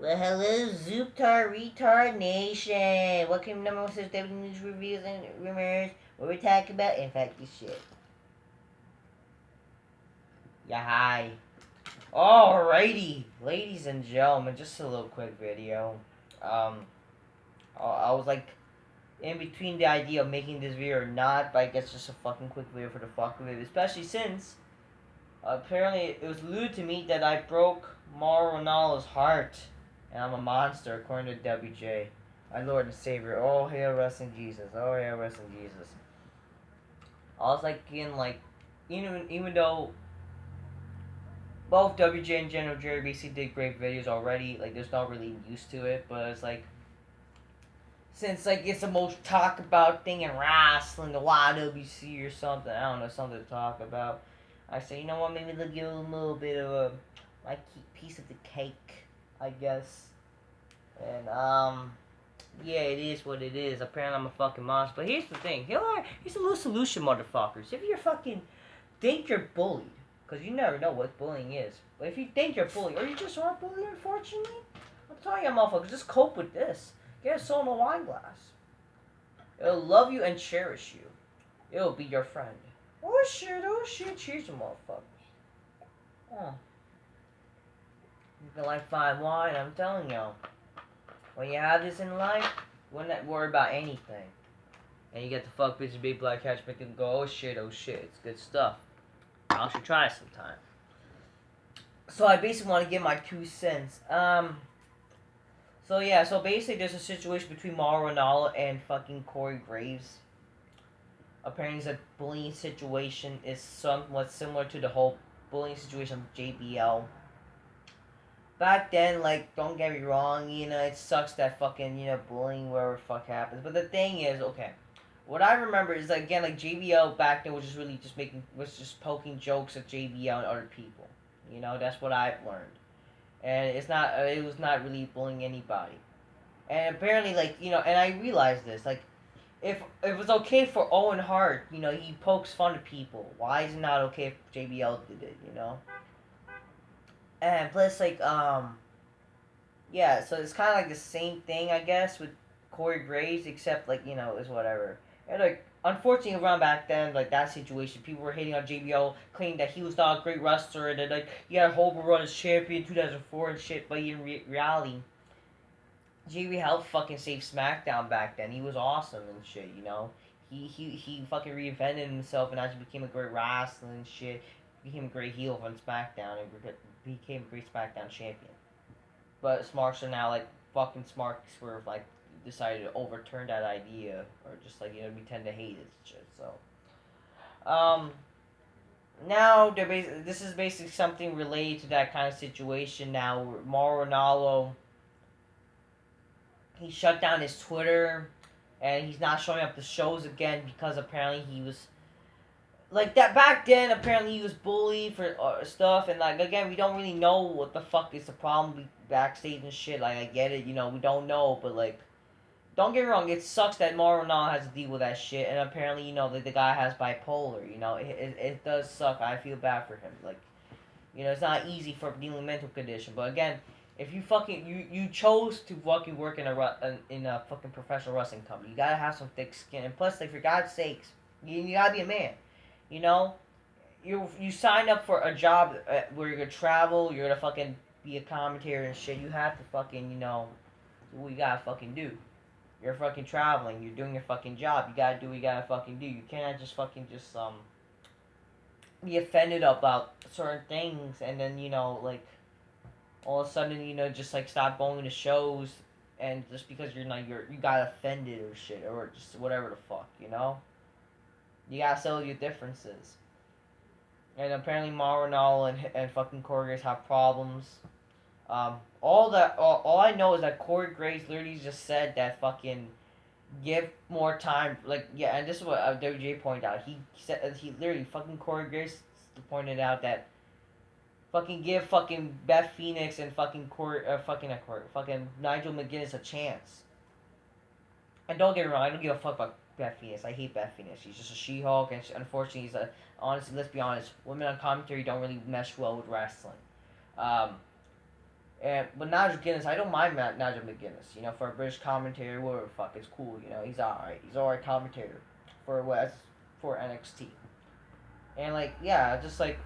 Well, hello, Zooptar Retard Nation. Welcome to number one WWE news reviews and rumors, where we talk about, in fact, this shit. Yeah, hi. Alrighty, ladies and gentlemen, just a little quick video. Um, I was like in between the idea of making this video or not, but I guess just a fucking quick video for the fuck of it, especially since apparently it was alluded to me that I broke Mauro Ranello's heart, and I'm a monster according to WJ. My Lord and Savior. Oh, hail rest in Jesus. Oh, hail rest in Jesus. I was like, even though both WJ and General Jerry basically did great videos already, like, there's not really used to it, but it's like, since, like, it's the most talked about thing in wrestling, the YWC or something, I don't know, something to talk about. I say, you know what, maybe they'll give a little bit of a, like, piece of the cake, I guess. And, yeah, it is what it is. Apparently, I'm a fucking monster. But here's the thing. Here's a little solution, motherfuckers. If you're fucking think you're bullied, because you never know what bullying is. But if you think you're bullied, or you just are bullied, unfortunately, I'm telling you, motherfuckers, just cope with this. Get a soul in a wine glass. It'll love you and cherish you. It'll be your friend. Oh shit, cheers, you motherfuckers. Oh. You can like fine wine, I'm telling y'all. When you have this in life, you wouldn't worry about anything. And you get the fuck bitches, big black cats, make them go, oh shit, it's good stuff. I should try it sometime. So I basically want to give my 2 cents. So basically there's a situation between Mauro Ranallo and fucking Corey Graves. Apparently the bullying situation is somewhat similar to the whole bullying situation of JBL. Back then, like, don't get me wrong, it sucks that fucking, bullying, whatever the fuck happens. But the thing is, okay, what I remember is, like, again, like, JBL back then was just really was just poking jokes at JBL and other people. That's what I've learned. And it was not really bullying anybody. And apparently, like, and I realized this, like, if it was okay for Owen Hart, he pokes fun at people, why is it not okay if JBL did it? And plus, like, yeah, so it's kind of like the same thing, I guess, with Corey Graves, except, like, it's whatever. And, like, unfortunately, around back then, like, that situation, people were hating on JBL, claiming that he was not a great wrestler, and that, like, he had a Hope run as champion in 2004 and shit, but in reality, JBL helped fucking save SmackDown back then. He was awesome and shit. He fucking reinvented himself and actually became a great wrestler and shit. Became a great heel on SmackDown and became a great SmackDown champion. But Smarks are now, like, fucking Smarks were, like, decided to overturn that idea, or just, like, we tend to hate it and shit, so. Now, this is basically something related to that kind of situation now, where Mauro Ranallo, he shut down his Twitter, and he's not showing up to shows again because apparently he was like that back then. Apparently he was bullied for stuff, and, like, again, we don't really know what the fuck is the problem backstage and shit. Like, I get it, we don't know, but, like, don't get me wrong, it sucks that Mauro now has to deal with that shit, and apparently, the guy has bipolar. It does suck. I feel bad for him. Like, it's not easy for dealing with mental condition, but again, if you fucking you chose to fucking work in a fucking professional wrestling company, you gotta have some thick skin, and plus, like, for God's sakes, you gotta be a man. You know, you sign up for a job where you're gonna travel, you're gonna fucking be a commentator and shit. You have to fucking do what you gotta fucking do. You're fucking traveling. You're doing your fucking job. You gotta do what you gotta fucking do. You cannot just fucking be offended about certain things and then like all of a sudden just like stop going to shows and just because you got offended or shit or just whatever the fuck. You gotta settle your differences. And apparently Mauro and fucking Corey Graves have problems. All I know is that Corey Graves literally just said that fucking give more time. Like, yeah, and this is what WJ pointed out. He said he literally fucking Corey Graves pointed out that fucking give fucking Beth Phoenix and fucking fucking Nigel McGuinness a chance. And don't get me wrong, I don't give a fuck about Beth Phoenix. I hate Beth Phoenix. She's just a She-Hulk, and unfortunately, honestly, let's be honest, women on commentary don't really mesh well with wrestling. Um, But Nigel McGuinness, I don't mind Nigel McGuinness. You know, for a British commentator, whatever the fuck, it's cool. You know, he's alright. He's alright commentator for for NXT. And like, yeah, just like,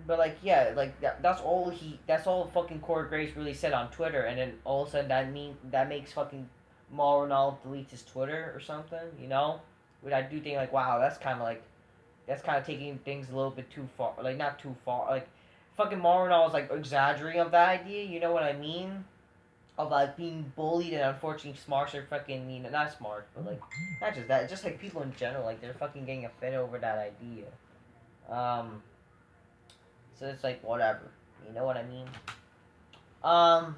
but like, yeah, like that's all fucking Corey Graves really said on Twitter, and then all of a sudden that makes fucking Mauro Ranello delete his Twitter or something. You know, which I do think like, wow, that's kind of taking things a little bit too far. Like not too far. Like fucking Mauro Ranello is like exaggerating of that idea. You know what I mean? Of like being bullied and unfortunately smarts are fucking not smart, but like not just that, just like people in general, like they're fucking getting offended over that idea. Um, so it's like whatever, you know what I mean? Um,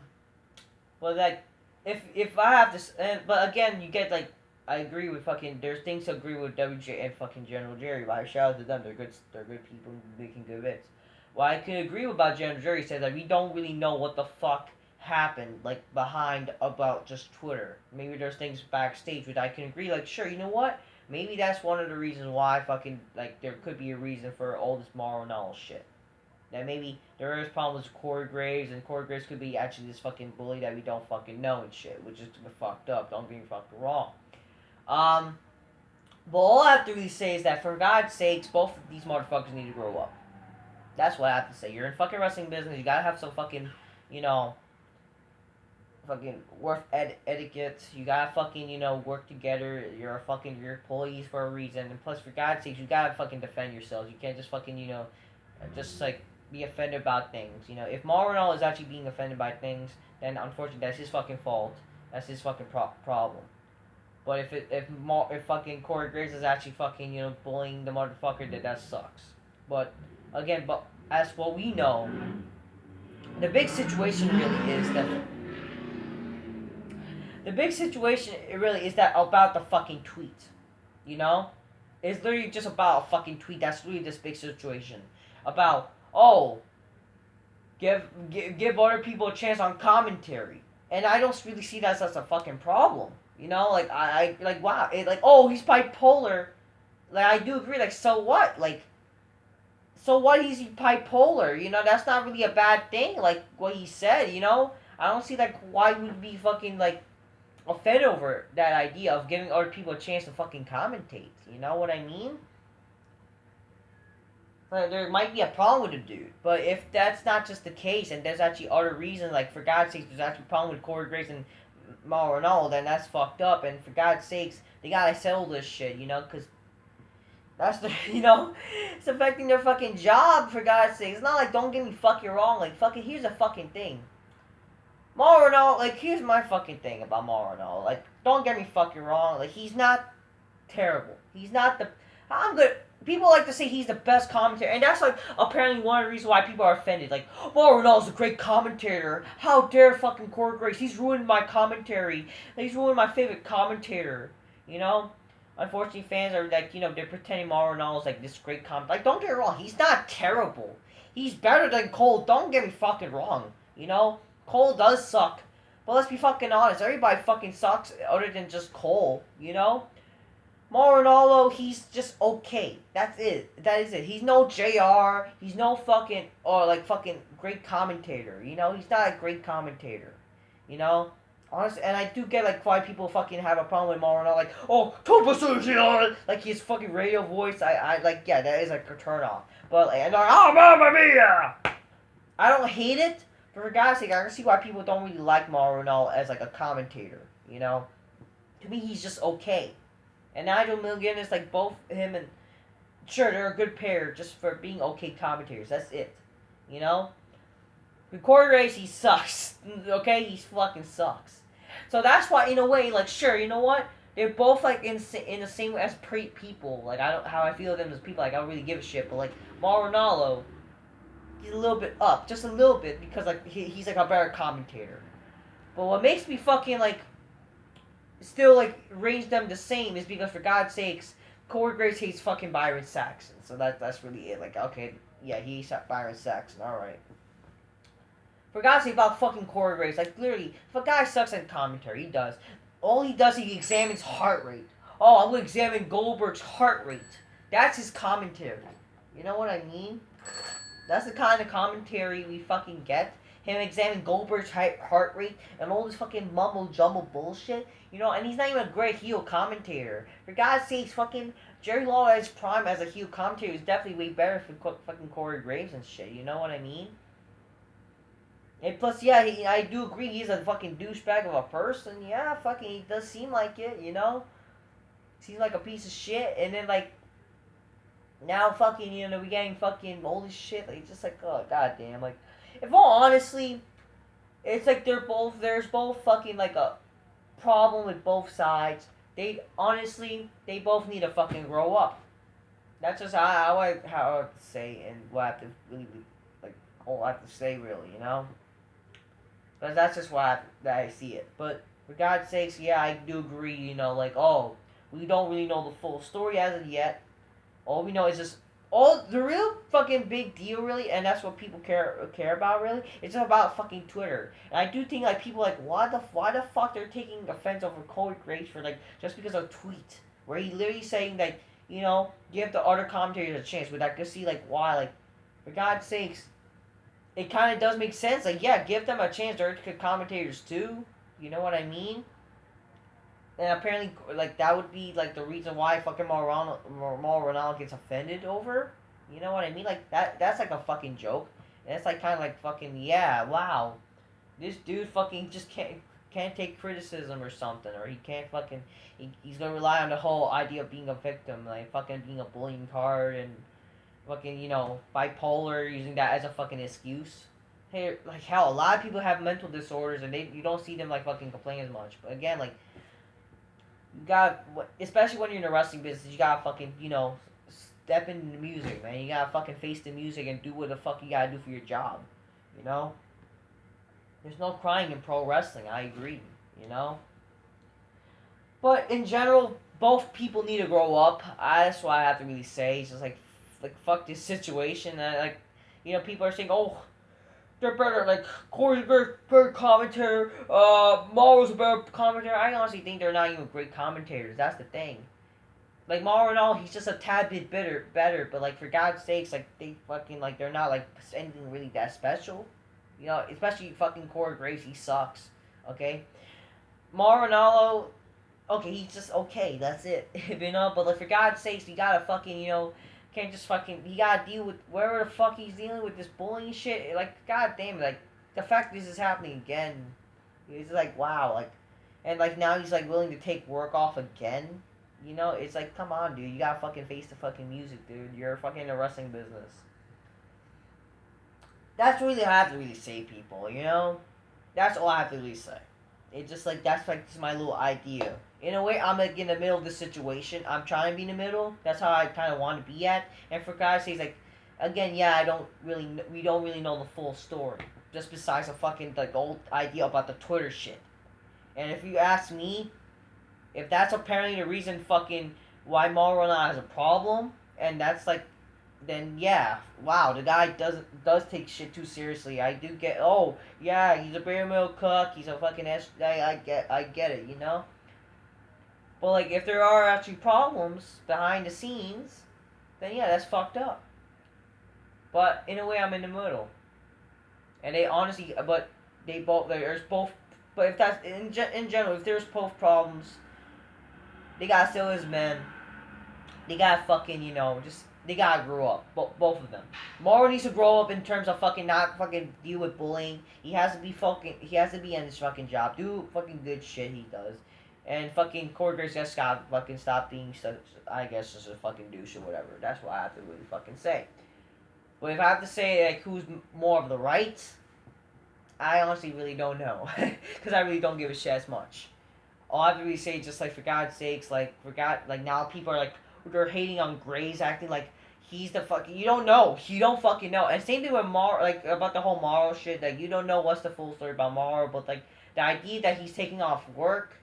but like if I have this, but again, you get like I agree with fucking. There's things to agree with WJ and fucking General Jerry. But I shout out to them. They're good people making good bits. What I can agree with about General Jerry says that we don't really know what the fuck happened like behind about just Twitter. Maybe there's things backstage which I can agree. Like sure, you know what? Maybe that's one of the reasons why fucking like there could be a reason for all this Mauro Ranello shit. That maybe there is problems with Corey Graves, and Corey Graves could be actually this fucking bully that we don't fucking know and shit, which is fucked up. Don't get me fucking wrong. Um, but all I have to really say is that for God's sakes, both of these motherfuckers need to grow up. That's what I have to say. You're in fucking wrestling business. You gotta have some fucking, you know, fucking worth etiquette. You gotta fucking, you know, work together. You're employees for a reason. And plus, for God's sakes, you gotta fucking defend yourselves. You can't just fucking, you know, just like be offended about things. You know, if Mauro Ranello is actually being offended by things, then unfortunately that's his fucking fault. That's his fucking problem. But if fucking Corey Graves is actually fucking, you know, bullying the motherfucker, that sucks. But again, but as what we know, the big situation really is that about the fucking tweet. You know? It's literally just about a fucking tweet. That's really this big situation. About, oh, give other people a chance on commentary. And I don't really see that as a fucking problem. You know, like I like wow, it like oh he's bipolar, like I do agree. Like so what? Like so what? He's bipolar. You know that's not really a bad thing. Like what he said. You know I don't see like why would be fucking like offended over that idea of giving other people a chance to fucking commentate. You know what I mean? There might be a problem with the dude, but if that's not just the case, and there's actually other reasons, like for God's sakes, there's actually a problem with Corey Graves and Mauro Ranello, then that's fucked up. And for God's sakes, they gotta settle this shit, you know, because that's the, you know, it's affecting their fucking job. For God's sake, it's not like don't get me fucking wrong. Like fucking, here's a fucking thing. Mauro Ranello, like here's my fucking thing about Mauro Ranello. Like don't get me fucking wrong. Like he's not terrible. He's not the. I'm good. People like to say he's the best commentator, and that's like apparently one of the reasons why people are offended. Like, Mauro Ranello's a great commentator. How dare fucking Corey Graves? He's ruined my commentary. He's ruined my favorite commentator. You know, unfortunately, fans are like, you know, they're pretending Mauro Ranello's like this great commentator. Like, don't get me wrong, he's not terrible. He's better than Cole. Don't get me fucking wrong. You know, Cole does suck, but let's be fucking honest. Everybody fucking sucks other than just Cole. You know. Mauro Ranello, he's just okay. That's it. That is it. He's no JR. He's no fucking, or like fucking great commentator. You know, he's not a great commentator. You know? Honestly, and I do get like why people fucking have a problem with Mauro Ranello. Like, oh, Topa Sushi, like his fucking radio voice. I like, yeah, that is like a turn off. But like, and they're like, oh, Mamma Mia! I don't hate it, but for God's sake, I can see why people don't really like Mauro Ranello as like a commentator. You know? To me, he's just okay. And Nigel McGuinness, like both him and sure they're a good pair just for being okay commentators. That's it, you know. With Corey Graves, he sucks. Okay, he fucking sucks. So that's why, in a way, like sure, you know what? They're both like in the same way as people. Like I don't how I feel them as people. Like I don't really give a shit. But like Mauro Ranello, he's a little bit up, just a little bit because like he's like a better commentator. But what makes me fucking like still like range them the same is because for God's sakes, Corey Graves hates fucking Byron Saxon. So that's really it. Like okay, yeah, he hates Byron Saxon. All right. For God's sake, about fucking Corey Graves, like literally, if a guy sucks at commentary, he does. All he does, he examines heart rate. Oh, I'm gonna examine Goldberg's heart rate. That's his commentary. You know what I mean? That's the kind of commentary we fucking get. Him examining Goldberg's heart rate and all this fucking mumble jumble bullshit. You know, and he's not even a great heel commentator. For God's sakes, fucking Jerry Lawler at his prime as a heel commentator is definitely way better for fucking Corey Graves and shit. You know what I mean? And plus, yeah, I do agree he's a fucking douchebag of a person. Yeah, fucking, he does seem like it, you know? Seems like a piece of shit. And then, like, now fucking, you know, we getting fucking all this shit. Like, just like, oh, goddamn. Like, if all honestly, it's like there's both fucking, like, a problem with both sides. They both need to fucking grow up. That's just how I have to say, and what I have to really, like, all I have to say, really, you know? Because that's just that I see it. But for God's sakes, yeah, I do agree. You know, like, oh, we don't really know the full story as of yet. All we know is just all the real fucking big deal, really, and that's what people care about, really. It's about fucking Twitter, and I do think like people like why the fuck they're taking offense over Corey Graves for like just because of a tweet where he literally saying like you know give the other commentators a chance. But I can see like why like for God's sakes it kind of does make sense. Like, yeah, give them a chance. They're good commentators too. You know what I mean? And apparently, like that would be like the reason why fucking Mauro Ranello gets offended over. You know what I mean? Like that. That's like a fucking joke. And it's like kind of like fucking yeah. Wow, this dude fucking just can't take criticism or something, or he can't fucking he's gonna rely on the whole idea of being a victim, like fucking being a bullying card and fucking, you know, bipolar, using that as a fucking excuse. Hey, like hell, a lot of people have mental disorders and you don't see them like fucking complain as much. But again, like you got, especially when you're in the wrestling business, you gotta fucking, you know, step into the music, man. You gotta fucking face the music and do what the fuck you gotta do for your job. You know, there's no crying in pro wrestling. I agree. You know, but in general, both people need to grow up. That's what I have to really say. It's just like fuck this situation. And like, you know, people are saying, oh, they're better. Like Corey's a better commentator. Mauro's a better commentator. I honestly think they're not even great commentators. That's the thing. Like Mauro and all, he's just a tad bit better. But like for God's sakes, like they fucking like they're not like anything really that special. You know, especially fucking Corey Graves, he sucks. Okay, Mauro Ranello, okay, he's just okay. That's it. You know, but like for God's sakes, you gotta fucking you know can't just fucking he gotta deal with wherever the fuck he's dealing with this bullying shit. Like god damn it, like the fact this is happening again, it's like wow, like and like now he's like willing to take work off again. You know, it's like come on, dude, you gotta fucking face the fucking music, dude. You're fucking in the wrestling business. That's really how I have to really say, people. You know, that's all I have to really say. It's just like that's like just my little idea. In a way, I'm like in the middle of the situation. I'm trying to be in the middle. That's how I kind of want to be at. And for God's sakes, like again, yeah, we don't really know the full story. Just besides the fucking like old idea about the Twitter shit. And if you ask me, if that's apparently the reason fucking why Mauro has a problem, and that's like then yeah, wow, the guy does take shit too seriously. I do get oh yeah, he's a bare mill cook, he's a fucking I get it, you know. But like if there are actually problems behind the scenes, then yeah, that's fucked up. But in a way, I'm in the middle, and they honestly, but they both there's both. But if that's in general, if there's both problems, they gotta still as men. They gotta fucking, you know, just they gotta grow up. Both of them. Mauro needs to grow up in terms of fucking not fucking deal with bullying. He has to be fucking. He has to be in his fucking job. Do fucking good shit. He does. And fucking Corey Graves just gotta fucking stop being such. I guess just a fucking douche or whatever. That's what I have to really fucking say. But if I have to say like who's more of the right, I honestly really don't know, because I really don't give a shit as much. All I have to really say, just like for God's sakes, like like now people are like they're hating on Graves, acting like he's the fucking. You don't know. You don't fucking know. And same thing with Mauro, like about the whole Mauro shit. Like you don't know what's the full story about Mauro, but like the idea that he's taking off work,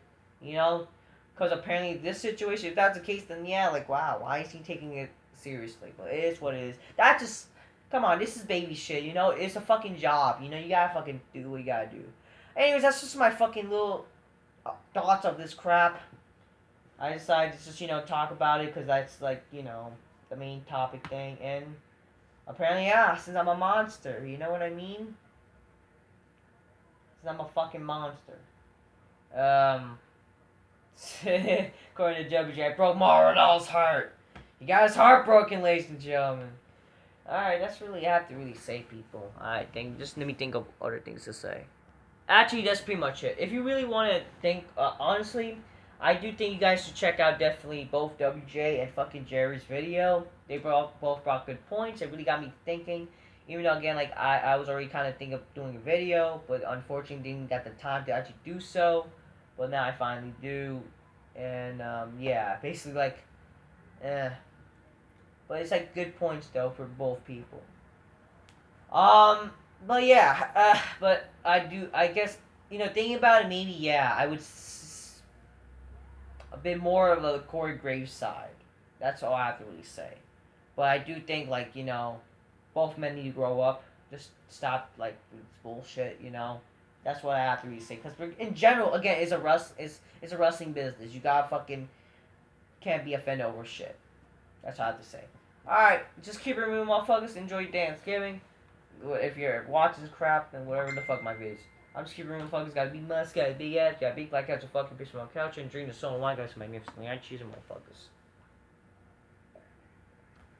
you know, because apparently this situation, if that's the case, then yeah, like wow, why is he taking it seriously? But it is what it is. That just come on, this is baby shit, you know. It's a fucking job, you know. You gotta fucking do what you gotta do. Anyways, that's just my fucking little thoughts of this crap. I decided to just, you know, talk about it because that's, like, you know, the main topic thing. And Apparently, yeah, since I'm a monster. You know what I mean? Since I'm a fucking monster. According to WJ, I broke Mauro Ranello's heart. He got his heart broken, ladies and gentlemen. Alright, that's really, I have to really say, people. Alright, just let me think of other things to say. Actually, that's pretty much it. If you really want to think, honestly, I do think you guys should check out definitely both WJ and fucking Jerry's video. They both brought good points. It really got me thinking. Even though, again, like, I was already kind of thinking of doing a video, but unfortunately didn't get the time to actually do so. But now I finally do. And, yeah, basically, like, But it's, like, good points, though, for both people. But yeah, but I guess, thinking about it, maybe, yeah, I would a bit more of the Corey Graves side. That's all I have to really say. But I do think, like, both men need to grow up. Just stop, like, this bullshit. That's what I have to really say. Because in general, again, it's a wrestling business. You gotta fucking can't be offended over shit. That's all I have to say. Alright, just keep it moving, motherfuckers. Enjoy your Thanksgiving. If you're watching this crap, then whatever the fuck my vids. I'm just keeping real, motherfuckers. Got a big musk, got a big ass, got a big black couch, a fucking bitch on my couch, and drink the soda wine, guys. Magnificently, I cheese, motherfuckers.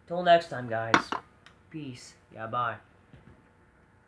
Till next time, guys. Peace. Yeah, bye.